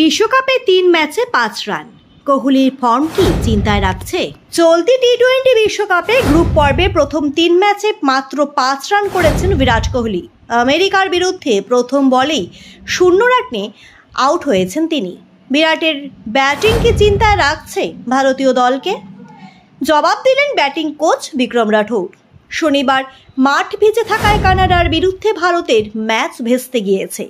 বিশ্বকাপে 3 ম্যাচে 5 রান। কোহলির ফর্ম কি চিন্তায় রাখছে? চলতি টি-20 বিশ্বকাপে গ্রুপ পর্বে প্রথম 3 ম্যাচে মাত্র 5 রান করেছেন বিরাট কোহলি। আমেরিকার বিরুদ্ধে প্রথম বলেই 0 রানে আউট হয়েছেন তিনি। বিরাটের ব্যাটিং কি চিন্তায় রাখছে ভারতীয় দলকে? জবাব দিলেন ব্যাটিং কোচ বিক্রম রাঠৌর। শনিবার মাঠ ভিজে থাকায় কানাডার বিরুদ্ধে ভারতের ম্যাচ ভেস্তে গিয়েছে।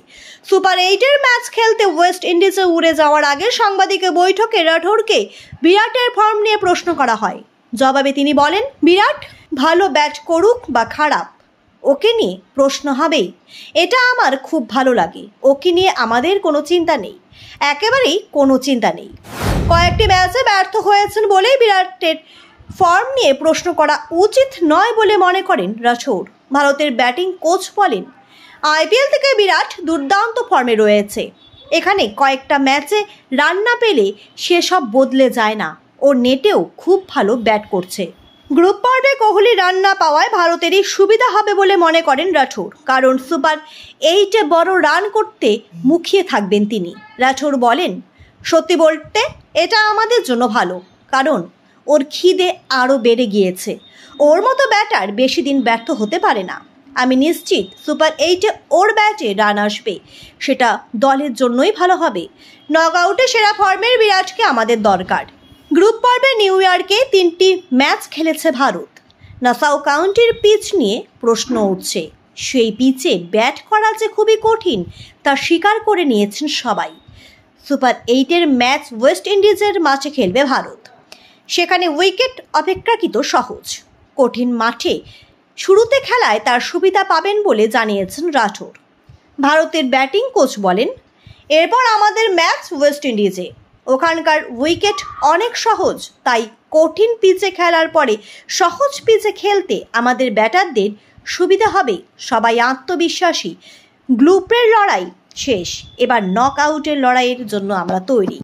সুপার 8-এর ম্যাচ খেলতে ওয়েস্ট ইন্ডিজে উড়ে যাওয়ার আগে সাংবাদিকের বৈঠকে রাঠৌরকে বিরাটের ফর্ম নিয়ে প্রশ্ন করা হয়। জবাবে তিনি বলেন, বিরাট ভালো ব্যাট করুক বা খারাপ, ওকে নিয়ে প্রশ্ন হবেই। এটা আমার খুব ভালো লাগে। ওকে নিয়ে আমাদের কোনো চিন্তা নেই, একেবারেই কোনো চিন্তা নেই। কয়েকটি ম্যাচে ব্যর্থ হয়েছেন বলেই বিরাটের ফর্ম নিয়ে প্রশ্ন করা উচিত নয় বলে মনে করেন রাঠৌর। ভারতের ব্যাটিং কোচ বলেন, আইপিএল থেকে বিরাট দুর্দান্ত ফর্মে রয়েছে। এখানে কয়েকটা ম্যাচে রান না পেলে সেসব বদলে যায় না। ও নেটেও খুব ভালো ব্যাট করছে। গ্রুপ পর্বে কোহলি রান না পাওয়ায় ভারতেরই সুবিধা হবে বলে মনে করেন রাঠৌর, কারণ সুপার 8-এ বড় রান করতে মুখিয়ে থাকবেন তিনি। রাঠৌর বলেন, সত্যি বলতে এটা আমাদের জন্য ভালো, কারণ ওর খিদে আরও বেড়ে গিয়েছে। ওর মতো ব্যাটার বেশি দিন ব্যর্থ হতে পারে না। আমি নিশ্চিত সুপার 8-এ ওর ব্যাটে রান আসবে, সেটা দলের জন্যই ভালো হবে। নক আউটে সেরা ফর্মের বিরাটকে আমাদের দরকার। গ্রুপ পর্বে নিউ ইয়র্কে 3টি ম্যাচ খেলেছে ভারত। নাসাউ কাউন্টির পিচ নিয়ে প্রশ্ন উঠছে। সেই পিচে ব্যাট করা যে খুবই কঠিন তা স্বীকার করে নিয়েছেন সবাই। সুপার 8-এর ম্যাচ ওয়েস্ট ইন্ডিজের মাঠে খেলবে ভারত। সেখানে উইকেট অপেক্ষাকৃত সহজ। কঠিন মাঠে শুরুতে খেলায় তার সুবিধা পাবেন বলে জানিয়েছেন রাঠৌর। ভারতের ব্যাটিং কোচ বলেন, এরপর আমাদের ম্যাচ ওয়েস্ট ইন্ডিজে। ওখানকার উইকেট অনেক সহজ, তাই কঠিন পিচে খেলার পরে সহজ পিচে খেলতে আমাদের ব্যাটারদের সুবিধা হবে। সবাই আত্মবিশ্বাসী। গ্রুপের লড়াই শেষ, এবার নক আউটের লড়াইয়ের জন্য আমরা তৈরি।